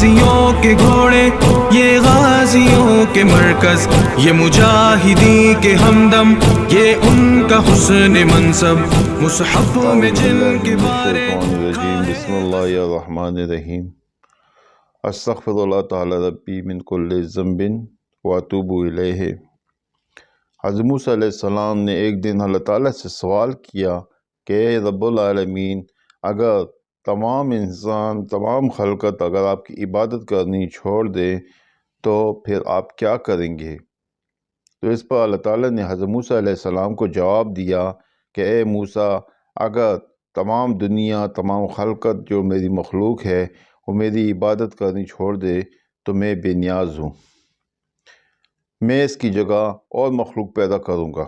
غازیوں کے گھوڑے، یہ غازیوں کے مرکز، یہ مجاہدی کے ہمدم، یہ ان کا حسن منصب، مصحف میں جن کے بارے بسم اللہ الرحمن الرحیم۔ استغفر اللہ تعالی ربی من کل ذنب واتوب الیہ۔ حضرت موسیٰ علیہ السلام نے ایک دن اللہ تعالیٰ سے سوال کیا کہ اے رب العالمین، اگر تمام انسان، تمام خلقت اگر آپ کی عبادت کرنی چھوڑ دے تو پھر آپ کیا کریں گے؟ تو اس پر اللہ تعالیٰ نے حضرت موسیٰ علیہ السلام کو جواب دیا کہ اے موسیٰ، اگر تمام دنیا، تمام خلقت جو میری مخلوق ہے وہ میری عبادت کرنی چھوڑ دے تو میں بے نیاز ہوں، میں اس کی جگہ اور مخلوق پیدا کروں گا۔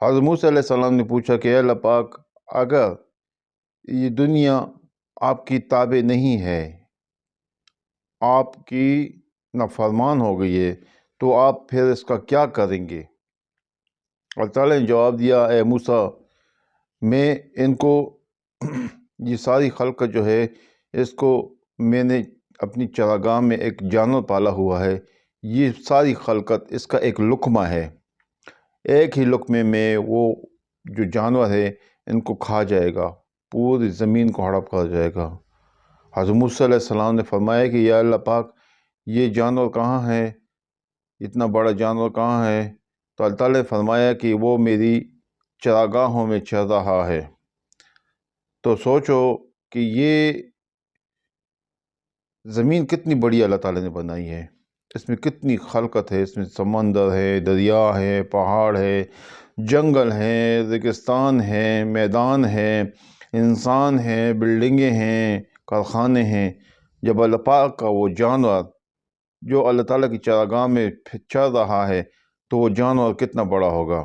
حضرت موسیٰ علیہ السلام نے پوچھا کہ اے اللہ پاک، اگر یہ دنیا آپ کی تابع نہیں ہے، آپ کی نافرمان ہو گئی ہے، تو آپ پھر اس کا کیا کریں گے؟ اللہ تعالیٰ نے جواب دیا، اے موسیٰ، میں ان کو یہ ساری خلقت جو ہے اس کو میں نے اپنی چراگاہ میں ایک جانور پالا ہوا ہے، یہ ساری خلقت اس کا ایک لقمہ ہے، ایک ہی لقمے میں وہ جو جانور ہے ان کو کھا جائے گا، پوری زمین کو ہڑپ کر جائے گا۔ حضرت موسیٰ علیہ السلام نے فرمایا کہ یا اللہ پاک، یہ جانور کہاں ہے، اتنا بڑا جانور کہاں ہے؟ تو اللہ تعالیٰ نے فرمایا کہ وہ میری چراگاہوں میں چر رہا ہے۔ تو سوچو کہ یہ زمین کتنی بڑی اللہ تعالیٰ نے بنائی ہے، اس میں کتنی خلقت ہے، اس میں سمندر ہے، دریا ہے، پہاڑ ہے، جنگل ہے، ریگستان ہے، میدان ہے، انسان ہیں، بلڈنگیں ہیں، کارخانے ہیں۔ جب اللہ پاک کا وہ جانور جو اللہ تعالیٰ کی چراگاہ میں چر رہا ہے تو وہ جانور کتنا بڑا ہوگا،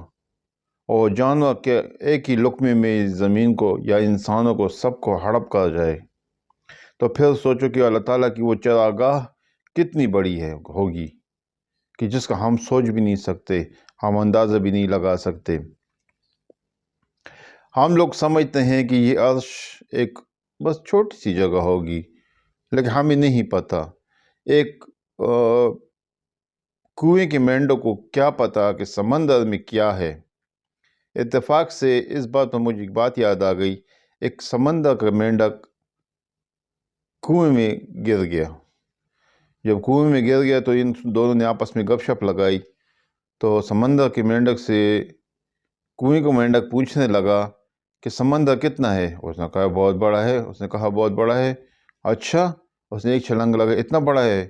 اور جانور کے ایک ہی لقمے میں زمین کو یا انسانوں کو سب کو ہڑپ کر جائے، تو پھر سوچو کہ اللہ تعالیٰ کی وہ چراگاہ کتنی بڑی ہوگی کہ جس کا ہم سوچ بھی نہیں سکتے، ہم اندازہ بھی نہیں لگا سکتے۔ ہم لوگ سمجھتے ہیں کہ یہ عرش ایک بس چھوٹی سی جگہ ہوگی، لیکن ہمیں نہیں پتہ ایک کنویں کے مینڈک کو کیا پتہ کہ سمندر میں کیا ہے۔ اتفاق سے اس بات پر مجھے ایک بات یاد آ گئی، ایک سمندر کا مینڈک کنویں میں گر گیا۔ جب کنویں میں گر گیا تو ان دونوں نے آپس میں گپ شپ لگائی، تو سمندر کے مینڈک سے کنویں کا مینڈک پوچھنے لگا کہ سمندر کتنا ہے؟ اس نے کہا بہت بڑا ہے۔ اس نے کہا بہت بڑا ہے، اچھا؟ اس نے ایک چھلانگ لگا، اتنا بڑا ہے؟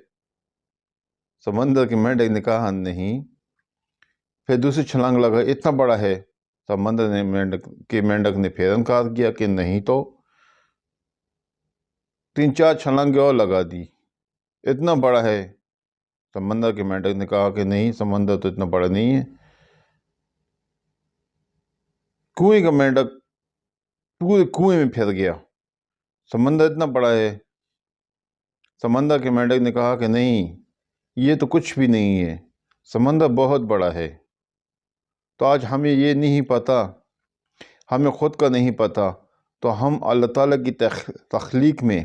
سمندر کے مینڈک نے کہا نہیں۔ پھر دوسری چھلانگ لگا، اتنا بڑا ہے؟ سمندر نے مینڈک نے پھر انکار کیا کہ نہیں۔ تو 3-4 چھلانگیں اور لگا دی، اتنا بڑا ہے؟ سمندر کے مینڈک نے کہا کہ نہیں، سمندر تو اتنا بڑا نہیں ہے۔ کنویں کا مینڈک پورے کنویں میں پھر گیا، سمندر اتنا بڑا ہے؟ سمندر کے مینڈک نے کہا کہ نہیں، یہ تو کچھ بھی نہیں ہے، سمندر بہت بڑا ہے۔ تو آج ہمیں یہ نہیں پتہ، ہمیں خود کا نہیں پتہ، تو ہم اللہ تعالیٰ کی تخلیق میں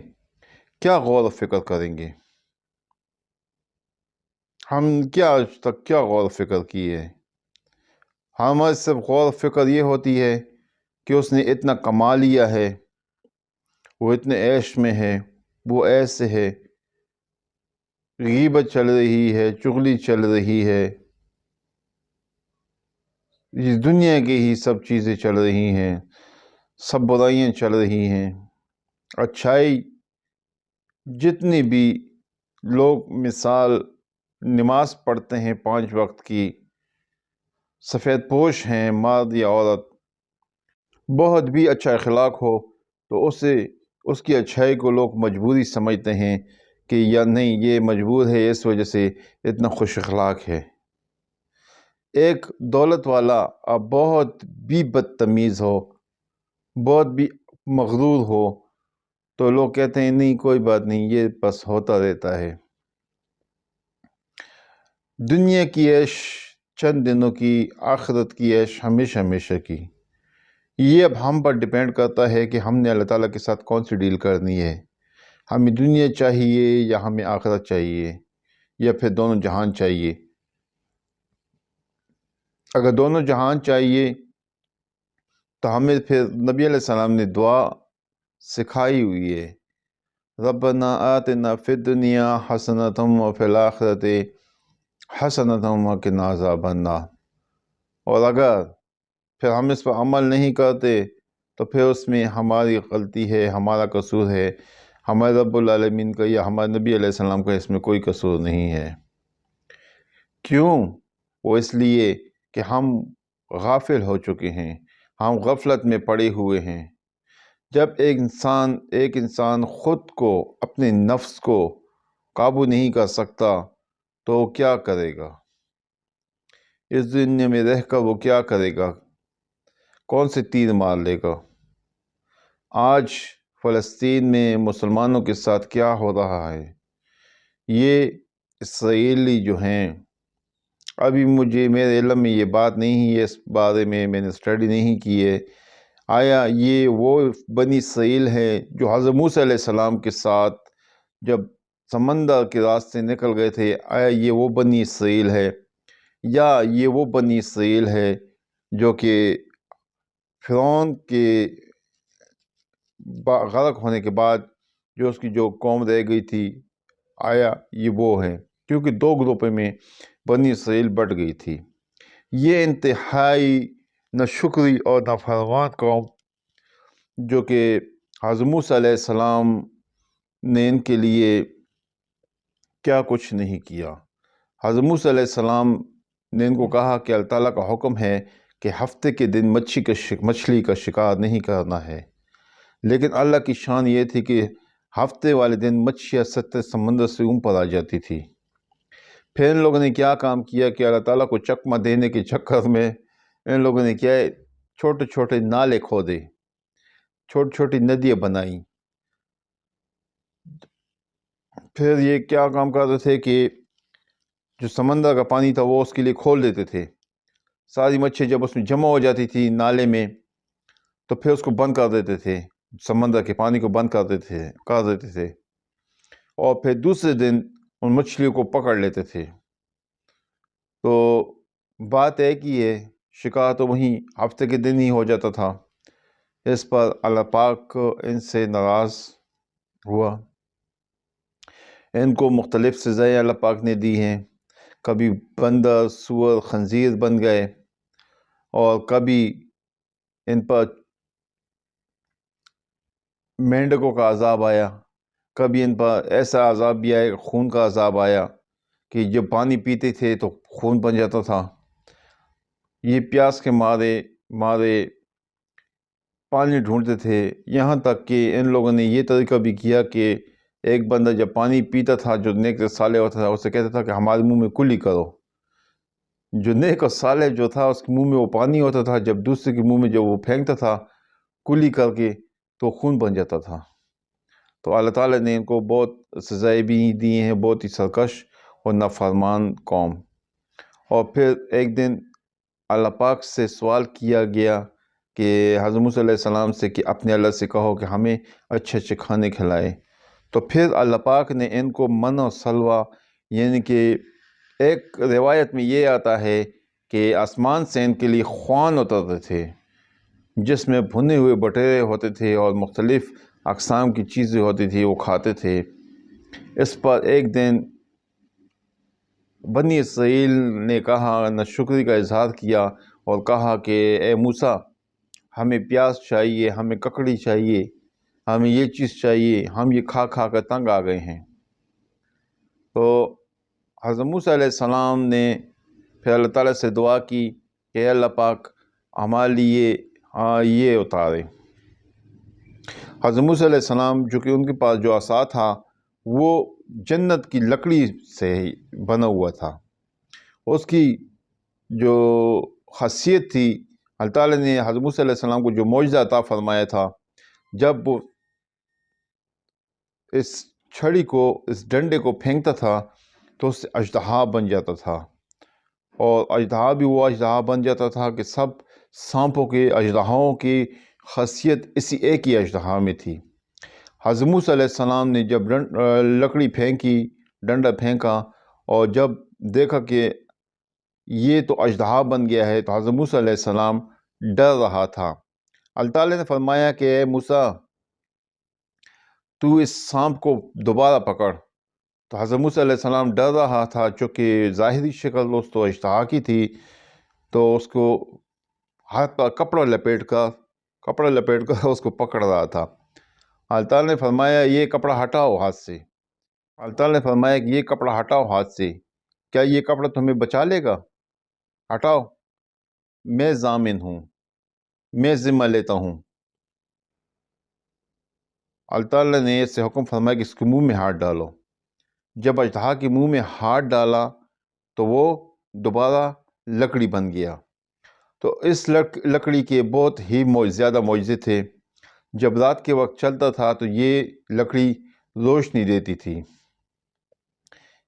کیا غور و فکر کریں گے؟ ہم کیا آج تک کیا غور و فکر کیے ہے؟ ہمارے صرف غور و فکر یہ ہوتی ہے کہ اس نے اتنا کما لیا ہے، وہ اتنے عیش میں ہے، وہ ایسے ہے، غیبت چل رہی ہے، چغلی چل رہی ہے، اس دنیا کی ہی سب چیزیں چل رہی ہیں، سب برائیاں چل رہی ہیں۔ اچھائی جتنی بھی لوگ مثال نماز پڑھتے ہیں 5 وقت کی، سفید پوش ہیں مرد یا عورت، بہت بھی اچھا اخلاق ہو تو اس کی اچھائی کو لوگ مجبوری سمجھتے ہیں کہ یا نہیں یہ مجبور ہے اس وجہ سے اتنا خوش اخلاق ہے۔ ایک دولت والا اب بہت بھی بدتمیز ہو، بہت بھی مغرور ہو، تو لوگ کہتے ہیں نہیں کوئی بات نہیں، یہ بس ہوتا رہتا ہے۔ دنیا کی عیش چند دنوں کی، آخرت کی عیش ہمیشہ ہمیشہ کی۔ یہ اب ہم پر ڈیپینڈ کرتا ہے کہ ہم نے اللہ تعالیٰ کے ساتھ کون سی ڈیل کرنی ہے۔ ہمیں دنیا چاہیے یا ہمیں آخرت چاہیے یا پھر دونوں جہان چاہیے؟ اگر دونوں جہان چاہیے تو ہمیں پھر نبی علیہ السلام نے دعا سکھائی ہوئی ہے، ربنا آتنا فی الدنیا حسنۃ وفی الآخرۃ حسنۃ وقنا عذاب النار۔ اور اگر پھر ہم اس پر عمل نہیں کرتے تو پھر اس میں ہماری غلطی ہے، ہمارا قصور ہے، ہمارے رب العالمین کا یا ہمارے نبی علیہ السلام کا اس میں کوئی قصور نہیں ہے۔ کیوں؟ وہ اس لیے کہ ہم غافل ہو چکے ہیں، ہم غفلت میں پڑے ہوئے ہیں۔ جب ایک انسان خود کو، اپنے نفس کو قابو نہیں کر سکتا تو وہ کیا کرے گا؟ اس دنیا میں رہ کر وہ کیا کرے گا؟ کون سے تیر مار لے گا؟ آج فلسطین میں مسلمانوں کے ساتھ کیا ہو رہا ہے؟ یہ اسرائیلی جو ہیں، ابھی میرے علم میں یہ بات نہیں ہے، اس بارے میں نے اسٹڈی نہیں کی ہے، آیا یہ وہ بنی اسرائیل ہے جو حضرت موسیٰ علیہ السلام کے ساتھ جب سمندر کے راستے نکل گئے تھے، آیا یہ وہ بنی اسرائیل ہے یا یہ وہ بنی اسرائیل ہے جو کہ فرعون کے غرق ہونے کے بعد جو اس کی جو قوم رہ گئی تھی، آیا یہ وہ ہیں؟ کیونکہ دو گروپوں میں بنی اسرائیل بٹ گئی تھی۔ یہ انتہائی ناشکری اور نافرمان قوم جو کہ حضرت موسیٰ علیہ السلام نے ان کے لیے کیا کچھ نہیں کیا۔ حضرت موسیٰ علیہ السلام نے ان کو کہا کہ اللہ تعالیٰ کا حکم ہے کہ ہفتے کے دن مچھلی کا شکار نہیں کرنا ہے، لیکن اللہ کی شان یہ تھی کہ ہفتے والے دن مچھلیاں سطح سمندر سے اوپر آ جاتی تھی۔ پھر ان لوگوں نے کیا کام کیا کہ اللہ تعالیٰ کو چکمہ دینے کے چکر میں ان لوگوں نے کیا ہے، چھوٹے چھوٹے نالے کھودے، چھوٹی چھوٹی ندیاں بنائیں۔ پھر یہ کیا کام کرتے تھے کہ جو سمندر کا پانی تھا وہ اس کے لیے کھول دیتے تھے، ساری مچھلی جب اس میں جمع ہو جاتی تھی نالے میں تو پھر اس کو بند کر دیتے تھے، سمندر کے پانی کو بند کر دیتے تھے اور پھر دوسرے دن ان مچھلیوں کو پکڑ لیتے تھے۔ تو بات ہے کہ یہ شکار تو وہیں ہفتے کے دن ہی ہو جاتا تھا۔ اس پر اللہ پاک ان سے ناراض ہوا، ان کو مختلف سزائیں اللہ پاک نے دی ہیں، کبھی بندر، سور، خنزیر بن گئے، اور کبھی ان پر مینڈکوں کا عذاب آیا، کبھی ان پر ایسا عذاب بھی آیا، خون کا عذاب آیا کہ جب پانی پیتے تھے تو خون بن جاتا تھا۔ یہ پیاس کے مارے پانی ڈھونڈتے تھے، یہاں تک کہ ان لوگوں نے یہ طریقہ بھی کیا کہ ایک بندہ جب پانی پیتا تھا، جو نیک اور صالح ہوتا تھا، اسے کہتا تھا کہ ہمارے منہ میں کلی کرو۔ جو نیک اور صالح جو تھا اس کے منہ میں وہ پانی ہوتا تھا، جب دوسرے کے منہ میں جب وہ پھینکتا تھا کلی کر کے تو خون بن جاتا تھا۔ تو اللہ تعالیٰ نے ان کو بہت سزائیں بھی دی ہیں، بہت ہی سرکش اور نافرمان قوم۔ اور پھر ایک دن اللہ پاک سے سوال کیا گیا کہ حضرت موسیٰ علیہ السلام سے کہ اپنے اللہ سے کہو کہ ہمیں اچھے اچھے کھانے کھلائے۔ تو پھر اللہ پاک نے ان کو من و سلوہ، یعنی کہ ایک روایت میں یہ آتا ہے کہ آسمان سے ان کے لیے خوان اترتے تھے جس میں بھنے ہوئے بٹیرے ہوتے تھے اور مختلف اقسام کی چیزیں ہوتی تھی، وہ کھاتے تھے۔ اس پر ایک دن بنی اسرائیل نے کہا، ناشکری کا اظہار کیا اور کہا کہ اے موسیٰ، ہمیں پیاز چاہیے، ہمیں ککڑی چاہیے، ہمیں یہ چیز چاہیے، ہم یہ کھا کھا کر تنگ آ گئے ہیں۔ تو حضرت موسیٰ علیہ السلام نے پھر اللہ تعالیٰ سے دعا کی کہ اے اللہ پاک ہمارے لیے یہ اتارے۔ حضرت موسیٰ علیہ السلام جو کہ ان کے پاس جو عصا تھا وہ جنت کی لکڑی سے بنا ہوا تھا، اس کی جو خاصیت تھی، اللہ تعالیٰ نے حضرت موسیٰ علیہ السلام کو جو معجزہ عطا فرمایا تھا، جب وہ اس چھڑی کو، اس ڈنڈے کو پھینکتا تھا تو اس سے اژدہا بن جاتا تھا، اور اژدہا بھی وہ اژدہا بن جاتا تھا کہ سب سانپوں کے، اژدہاؤں کی خاصیت اسی ایک ہی اژدہا میں تھی۔ حضرت موسیٰ علیہ السلام نے جب لکڑی پھینکی، ڈنڈا پھینکا، اور جب دیکھا کہ یہ تو اژدہا بن گیا ہے، تو حضرت موسیٰ علیہ السلام ڈر رہا تھا۔ اللہ تعالیٰ نے فرمایا کہ اے موسیٰ، تو اس سانپ کو دوبارہ پکڑ۔ تو حضرت موسیٰ علیہ السلام ڈر رہا تھا، چونکہ ظاہری شکل اس تو اژدہا کی تھی، تو اس کو ہاتھ پر کپڑا لپیٹ کر اس کو پکڑ رہا تھا۔ اللہ تعالیٰ نے فرمایا یہ کپڑا ہٹاؤ ہاتھ سے۔ اللہ تعالیٰ نے فرمایا کہ یہ کپڑا ہٹاؤ ہاتھ سے، کیا یہ کپڑا تمہیں بچا لے گا؟ ہٹاؤ، میں ضامن ہوں، میں ذمہ لیتا ہوں۔ اللہ تعالیٰ نے اس سے حکم فرمایا کہ اس کے منہ میں ہاتھ ڈالو۔ جب اژدہا کے منہ میں ہاتھ ڈالا تو وہ دوبارہ لکڑی بن گیا۔ تو اس لکڑی کے بہت ہی زیادہ معجزے تھے۔ جب رات کے وقت چلتا تھا تو یہ لکڑی روشنی دیتی تھی،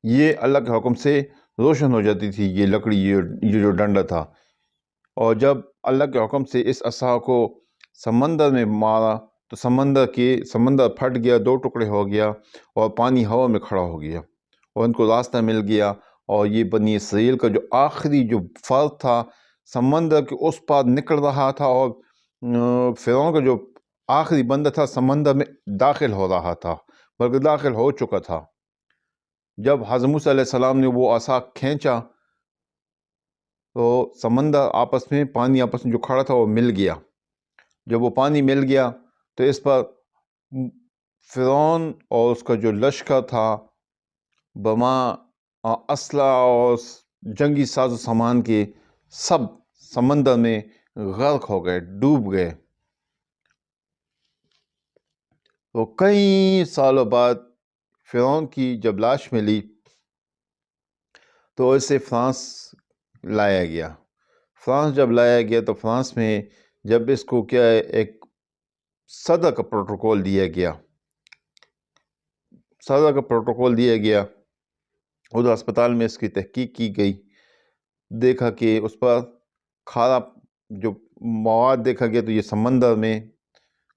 یہ اللہ کے حکم سے روشن ہو جاتی تھی یہ لکڑی، یہ جو ڈنڈا تھا۔ اور جب اللہ کے حکم سے اس عصا کو سمندر میں مارا تو سمندر پھٹ گیا، 2 ٹکڑے ہو گیا، اور پانی ہوا میں کھڑا ہو گیا، اور ان کو راستہ مل گیا۔ اور یہ بنی اسرائیل کا جو آخری جو فرد تھا سمندر کے اس پار نکل رہا تھا، اور فرعون کا جو آخری بندہ تھا سمندر میں داخل ہو رہا تھا، بلکہ داخل ہو چکا تھا۔ جب حضرت موسیٰ علیہ السلام نے وہ عصا کھینچا تو سمندر پانی آپس میں جو کھڑا تھا وہ مل گیا۔ جب وہ پانی مل گیا تو اس پر فرعون اور اس کا جو لشکر تھا بما اسلحہ اور جنگی ساز و سامان کے، سب سمندر میں غرق ہو گئے، ڈوب گئے۔ تو کئی سالوں بعد فرعون کی جب لاش ملی تو اسے فرانس لایا گیا۔ فرانس جب لایا گیا تو فرانس میں جب اس کو کیا ہے ایک صدر کا پروٹوکول دیا گیا، ادھر ہسپتال میں اس کی تحقیق کی گئی، دیکھا کہ اس پر کھارا جو مواد دیکھا گیا، تو یہ سمندر میں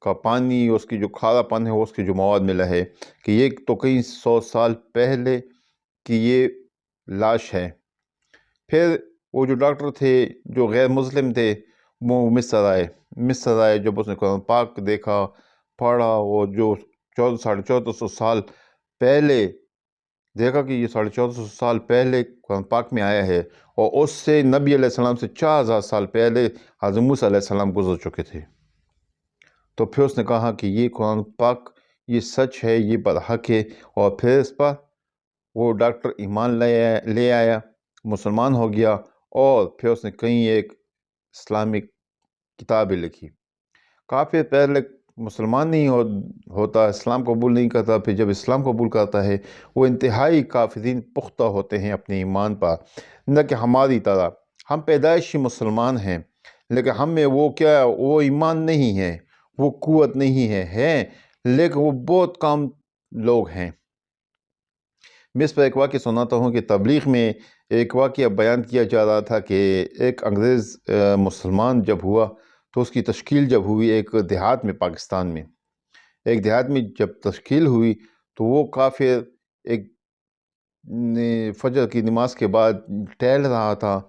کا پانی، اس کی جو کھارا پن ہے، اس کی جو مواد ملا ہے کہ یہ تو کئی 100 سال پہلے کی یہ لاش ہے۔ پھر وہ جو ڈاکٹر تھے جو غیر مسلم تھے وہ مصر آئے، جب اس نے قرآن پاک دیکھا، پڑھا، وہ جو 1450 سال پہلے دیکھا کہ یہ 1450 سال پہلے قرآن پاک میں آیا ہے، اور اس سے نبی علیہ السلام سے 4000 سال پہلے حضرت موسیٰ علیہ السلام گزر چکے تھے۔ تو پھر اس نے کہا کہ یہ قرآن پاک یہ سچ ہے، یہ برحق ہے، اور پھر اس پر وہ ڈاکٹر ایمان لے آیا، مسلمان ہو گیا، اور پھر اس نے کئی ایک اسلامک کتابیں لکھی۔ کافر پہلے مسلمان نہیں ہوتا، اسلام قبول نہیں کرتا، پھر جب اسلام قبول کرتا ہے وہ انتہائی کافرین پختہ ہوتے ہیں اپنے ایمان پر، نہ کہ ہماری طرح۔ ہم پیدائشی مسلمان ہیں، لیکن ہم میں وہ ایمان نہیں ہے، وہ قوت نہیں ہے لیکن وہ بہت کم لوگ ہیں۔ میں اس پر ایک واقعہ سناتا ہوں کہ تبلیغ میں ایک واقعہ بیان کیا جا رہا تھا کہ ایک انگریز مسلمان جب ہوا تو اس کی تشکیل جب ہوئی ایک دیہات میں، پاکستان میں ایک دیہات میں جب تشکیل ہوئی تو وہ کافر ایک فجر کی نماز کے بعد ٹہل رہا تھا،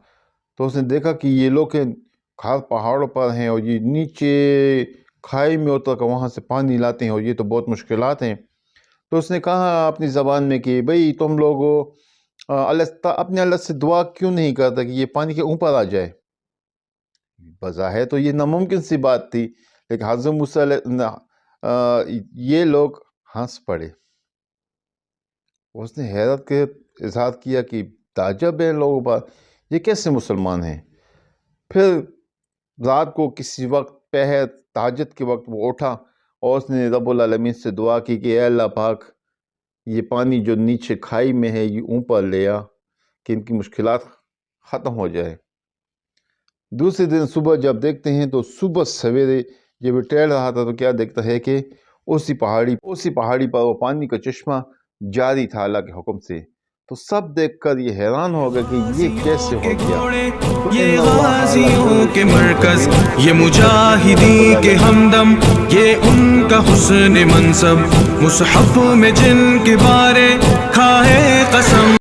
تو اس نے دیکھا کہ یہ لوگ گھر پہاڑوں پر ہیں، اور یہ نیچے کھائی میں اتر کر وہاں سے پانی لاتے ہیں، اور یہ تو بہت مشکلات ہیں۔ تو اس نے کہا اپنی زبان میں کہ بھئی تم لوگ اپنے اللہ سے دعا کیوں نہیں کرتا کہ یہ پانی کے اوپر آ جائے؟ بظاہر تو یہ ناممکن سی بات تھی، لیکن حضرت موسیٰ یہ لوگ ہنس پڑے۔ اس نے حیرت کے اظہار کیا کہ تعجب ہے لوگوں پر، یہ کیسے مسلمان ہیں؟ پھر رات کو کسی وقت پہر تہجد کے وقت وہ اٹھا اور اس نے رب العالمین سے دعا کی کہ اے اللہ پاک، یہ پانی جو نیچے کھائی میں ہے یہ اوپر لے آ کہ ان کی مشکلات ختم ہو جائے۔ دوسرے دن صبح جب دیکھتے ہیں تو صبح سویرے جب وہ ٹہل رہا تھا تو کیا دیکھتا ہے کہ اسی پہاڑی پر وہ پانی کا چشمہ جاری تھا اللہ کے حکم سے۔ تو سب دیکھ کر یہ حیران ہو گئے کہ یہ کیسے ہو گیا. یہ غازیوں کے مرکز، یہ مجاہدی کے ہمدم، یہ ان کا حسن منصب، مصحف میں جن کے بارے